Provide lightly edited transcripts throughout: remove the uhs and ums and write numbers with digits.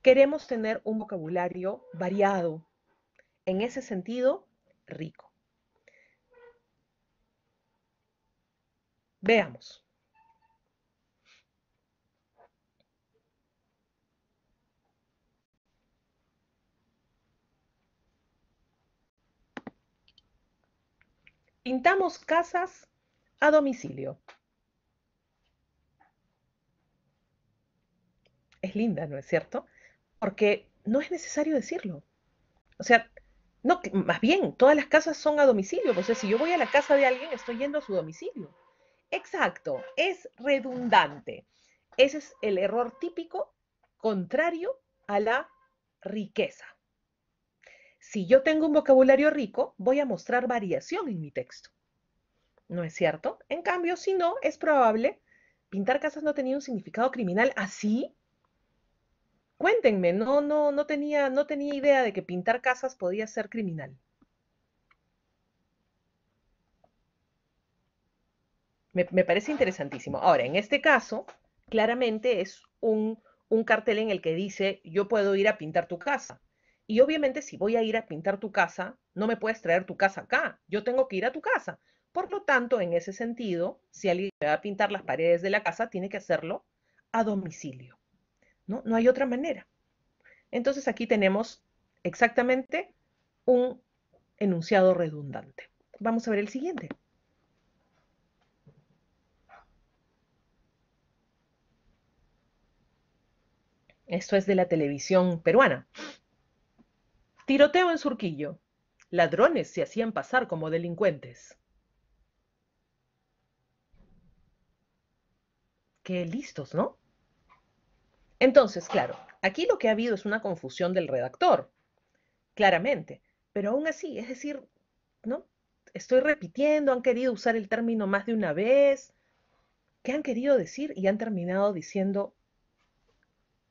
Queremos tener un vocabulario variado, en ese sentido, rico. Veamos. Pintamos casas a domicilio. Es linda, ¿no es cierto? Porque no es necesario decirlo. O sea, no, más bien, todas las casas son a domicilio. O sea, si yo voy a la casa de alguien, estoy yendo a su domicilio. Exacto, es redundante. Ese es el error típico contrario a la riqueza. Si yo tengo un vocabulario rico, voy a mostrar variación en mi texto. ¿No es cierto? En cambio, si no, es probable. Pintar casas no tenía un significado criminal así. Cuéntenme, no tenía idea de que pintar casas podía ser criminal. Me parece interesantísimo. Ahora, en este caso, claramente es un cartel en el que dice, yo puedo ir a pintar tu casa. Y obviamente si voy a ir a pintar tu casa, no me puedes traer tu casa acá. Yo tengo que ir a tu casa. Por lo tanto, en ese sentido, si alguien me va a pintar las paredes de la casa, tiene que hacerlo a domicilio. ¿No? No hay otra manera. Entonces aquí tenemos exactamente un enunciado redundante. Vamos a ver el siguiente. Esto es de la televisión peruana. Tiroteo en Surquillo. Ladrones se hacían pasar como delincuentes. Qué listos, ¿no? Entonces, claro, aquí lo que ha habido es una confusión del redactor, claramente, pero aún así, es decir, ¿no? Estoy repitiendo, han querido usar el término más de una vez. ¿Qué han querido decir? Y han terminado diciendo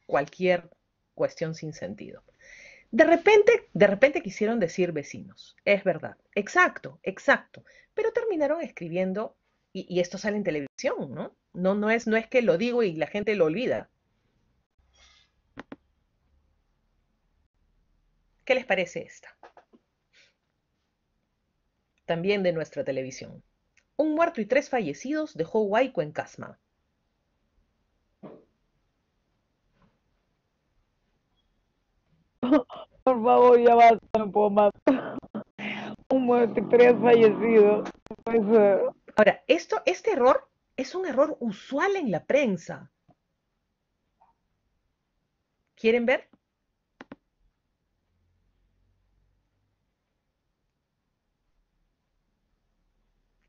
cualquier cuestión sin sentido. De repente quisieron decir vecinos, es verdad, exacto, exacto, pero terminaron escribiendo, y esto sale en televisión, ¿no? No es que lo digo y la gente lo olvida. ¿Qué les parece esta? También de nuestra televisión. Un muerto y 3 fallecidos dejó Huayco en Casma. Por favor, ya basta, no puedo más. Un muerto y 3 fallecidos. Puede ser. Ahora, este error es un error usual en la prensa. ¿Quieren ver?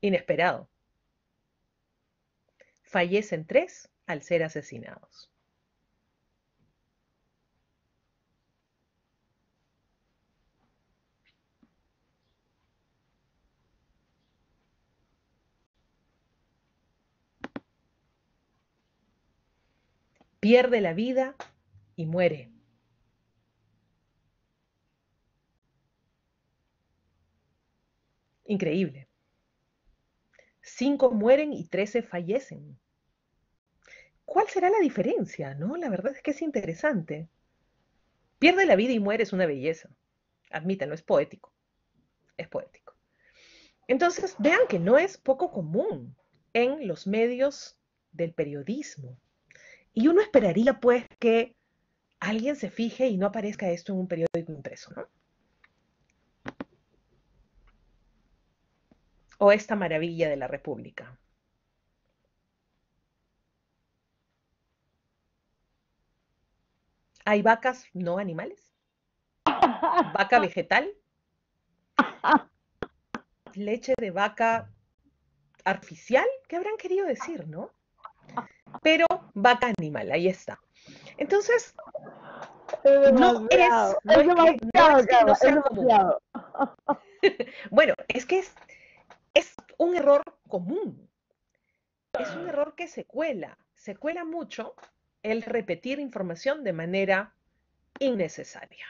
Inesperado. Fallecen 3 al ser asesinados. Pierde la vida y muere. Increíble. 5 mueren y 13 fallecen. ¿Cuál será la diferencia? ¿No? La verdad es que es interesante. Pierde la vida y muere es una belleza. Admítanlo, es poético. Es poético. Entonces, vean que no es poco común en los medios del periodismo. Y uno esperaría, pues, que alguien se fije y no aparezca esto en un periódico impreso, ¿no? O esta maravilla de la República. ¿Hay vacas no animales? ¿Vaca vegetal? ¿Leche de vaca artificial? ¿Qué habrán querido decir, no? Pero vaca animal, ahí está. Entonces, Es no es, demasiado. no Es es que no demasiado, es que no Carla. Es sea común. demasiado. Bueno, es que es un error común. Es un error que se cuela mucho el repetir información de manera innecesaria.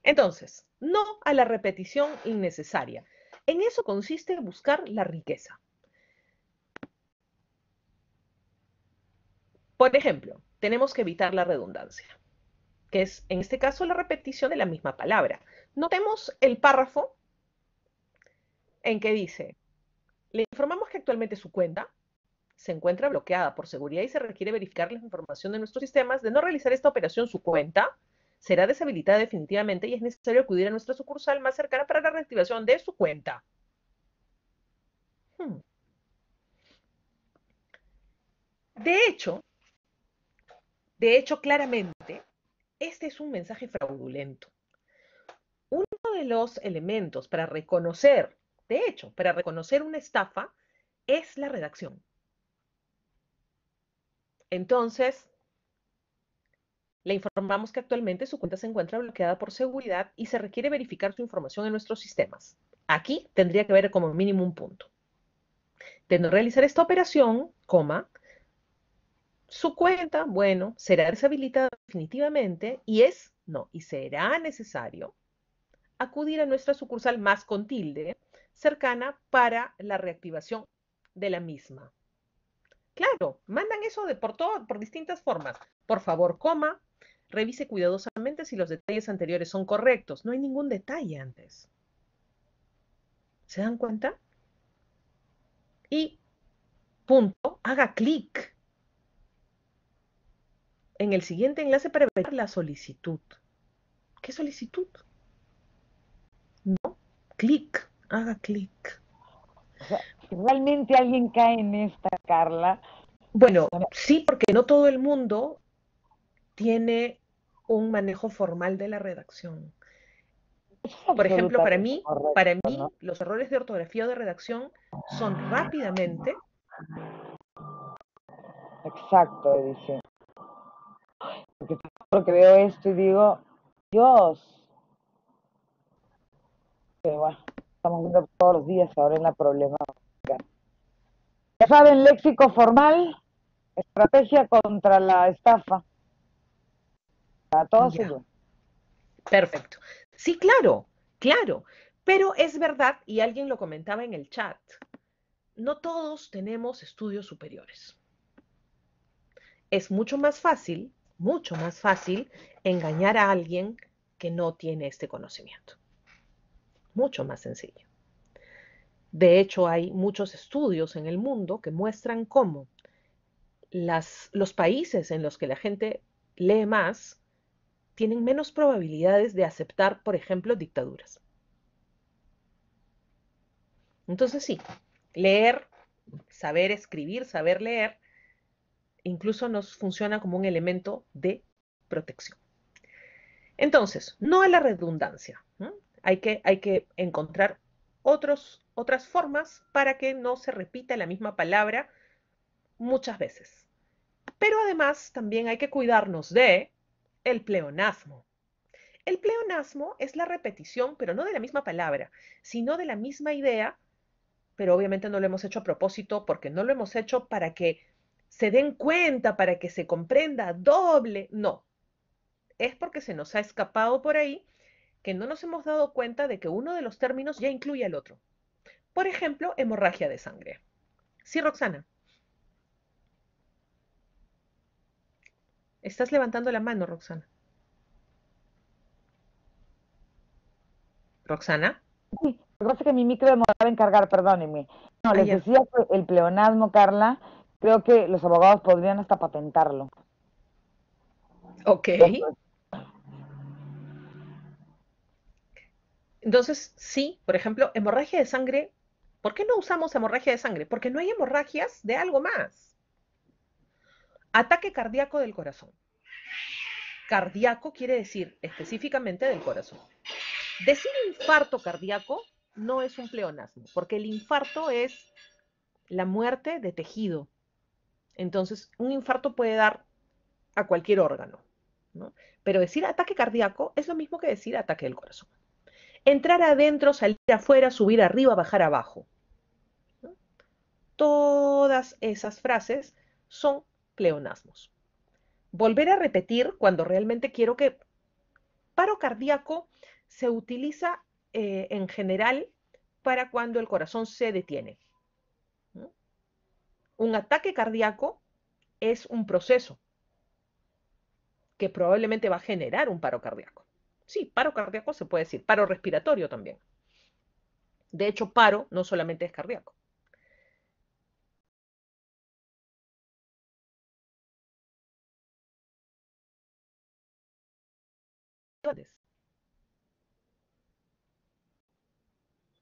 Entonces, no a la repetición innecesaria. En eso consiste buscar la riqueza. Por ejemplo, tenemos que evitar la redundancia. que es en este caso la repetición de la misma palabra. Notemos el párrafo en que dice, le informamos que actualmente su cuenta se encuentra bloqueada por seguridad y se requiere verificar la información de nuestros sistemas. De no realizar esta operación, su cuenta será deshabilitada definitivamente y es necesario acudir a nuestra sucursal más cercana para la reactivación de su cuenta. Hmm. De hecho, claramente, este es un mensaje fraudulento. Uno de los elementos para reconocer, de hecho, para reconocer una estafa es la redacción. Entonces, le informamos que actualmente su cuenta se encuentra bloqueada por seguridad y se requiere verificar su información en nuestros sistemas. Aquí tendría que haber como mínimo un punto. De no realizar esta operación, coma, su cuenta, bueno, será deshabilitada definitivamente y será necesario acudir a nuestra sucursal más con tilde cercana para la reactivación de la misma. Claro, mandan eso por distintas formas. Por favor, coma, revise cuidadosamente si los detalles anteriores son correctos. No hay ningún detalle antes. ¿Se dan cuenta? Y punto, haga clic en el siguiente enlace para ver la solicitud. ¿Qué solicitud? No, clic, haga clic. O sea, si realmente alguien cae en esta, Carla, Bueno, bueno, sí, porque no todo el mundo tiene un manejo formal de la redacción. eso es Por ejemplo, para absolutamente mí, para correcto, ¿no? mí, los errores de ortografía o de redacción son rápidamente. Exacto, dice. Porque lo que veo esto y digo, Dios, pero bueno, estamos viendo todos los días ahora en la problemática. Ya saben, léxico formal, estrategia contra la estafa. Para todo Ya, sirve. perfecto. Sí, claro, claro. Pero es verdad, y alguien lo comentaba en el chat, no todos tenemos estudios superiores. Es mucho más fácil engañar a alguien que no tiene este conocimiento. Mucho más sencillo. De hecho, hay muchos estudios en el mundo que muestran cómo los países en los que la gente lee más tienen menos probabilidades de aceptar, por ejemplo, dictaduras. Entonces sí, leer, saber escribir, saber leer, incluso nos funciona como un elemento de protección. Entonces, no a la redundancia. ¿No? Hay que encontrar otras formas para que no se repita la misma palabra muchas veces. Pero además también hay que cuidarnos de el pleonasmo. El pleonasmo es la repetición, pero no de la misma palabra, sino de la misma idea, pero obviamente no lo hemos hecho a propósito porque no lo hemos hecho para que se den cuenta, para que se comprenda doble. No, es porque se nos ha escapado por ahí que no nos hemos dado cuenta de que uno de los términos ya incluye al otro. Por ejemplo, hemorragia de sangre. Sí, Roxana, estás levantando la mano, Roxana. Roxana. Sí, lo que pasa es que mi micro demoraba en cargar, perdónenme. No, Ah, les ya. decía que el pleonasmo, Carla, creo que los abogados podrían hasta patentarlo. Ok. Entonces, sí, por ejemplo, hemorragia de sangre. ¿Por qué no usamos hemorragia de sangre? Porque no hay hemorragias de algo más. Ataque cardíaco del corazón. Cardíaco quiere decir específicamente del corazón. Decir infarto cardíaco no es un pleonasmo, porque el infarto es la muerte de tejido. Entonces, un infarto puede dar a cualquier órgano, ¿no? Pero decir ataque cardíaco es lo mismo que decir ataque del corazón. Entrar adentro, salir afuera, subir arriba, bajar abajo. ¿No? Todas esas frases son pleonasmos. Volver a repetir cuando realmente quiero que paro cardíaco se utiliza en general para cuando el corazón se detiene. ¿No? Un ataque cardíaco es un proceso que probablemente va a generar un paro cardíaco. Sí, paro cardíaco se puede decir, paro respiratorio también. De hecho, paro no solamente es cardíaco.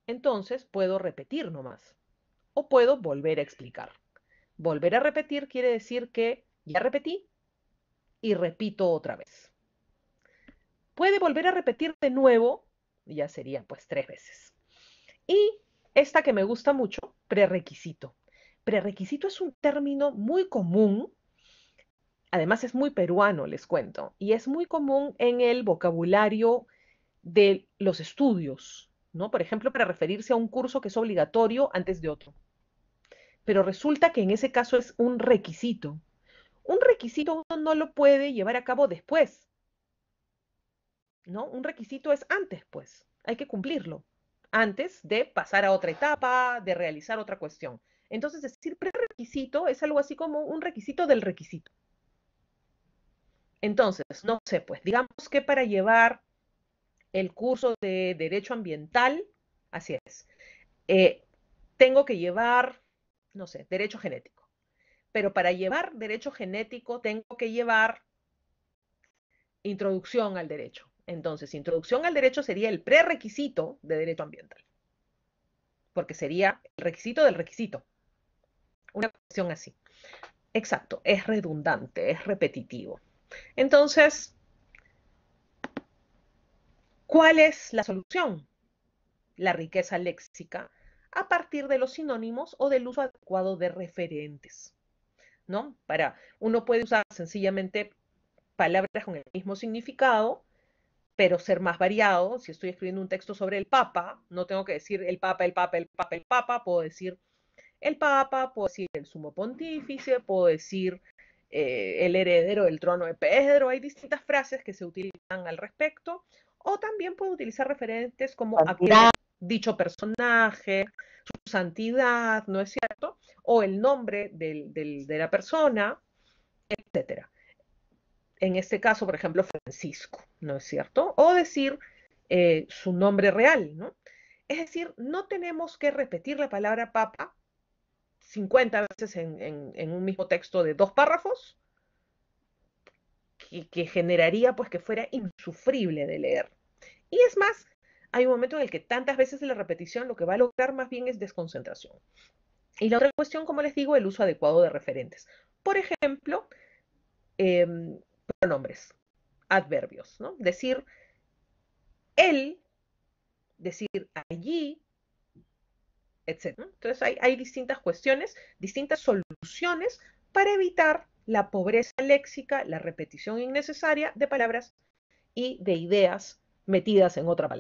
Entonces puedo repetir nomás o puedo volver a explicar. Volver a repetir quiere decir que ya repetí y repito otra vez. Puede volver a repetir de nuevo, ya sería pues 3 veces. Y esta que me gusta mucho, prerequisito. Prerequisito es un término muy común, además es muy peruano, les cuento, y es muy común en el vocabulario de los estudios, ¿no? Por ejemplo, para referirse a un curso que es obligatorio antes de otro. Pero resulta que en ese caso es un requisito. Un requisito uno no lo puede llevar a cabo después, ¿no? Un requisito es antes, pues. Hay que cumplirlo. Antes de pasar a otra etapa, de realizar otra cuestión. Entonces, decir prerequisito es algo así como un requisito del requisito. Entonces, no sé, pues digamos que para llevar el curso de Derecho Ambiental, así es, eh, tengo que llevar, no sé, Derecho Genético. Pero para llevar Derecho Genético tengo que llevar Introducción al Derecho. Entonces, Introducción al Derecho sería el prerequisito de Derecho Ambiental, porque sería el requisito del requisito. Una cuestión así. Exacto, es redundante, es repetitivo. Entonces, ¿cuál es la solución? La riqueza léxica a partir de los sinónimos o del uso adecuado de referentes, ¿no? Uno puede usar sencillamente palabras con el mismo significado, pero ser más variado. Si estoy escribiendo un texto sobre el Papa, no tengo que decir el Papa, el Papa, el Papa, el Papa, puedo decir el Papa, puedo decir el Sumo Pontífice, puedo decir el heredero del trono de Pedro. Hay distintas frases que se utilizan al respecto, o también puedo utilizar referentes como a qué Santidad. dicho personaje, su santidad, ¿no es cierto? O el nombre de la persona, etcétera. En este caso, por ejemplo, Francisco, ¿no es cierto? O decir su nombre real, ¿no? Es decir, no tenemos que repetir la palabra papa 50 veces en un mismo texto de 2 párrafos, que generaría pues que fuera insufrible de leer. Y es más, hay un momento en el que tantas veces la repetición lo que va a lograr más bien es desconcentración. Y la otra cuestión, como les digo, el uso adecuado de referentes. Por ejemplo, eh, pronombres, adverbios, ¿no? Decir él, decir allí, etc. Entonces hay distintas cuestiones, distintas soluciones para evitar la pobreza léxica, la repetición innecesaria de palabras y de ideas metidas en otra palabra.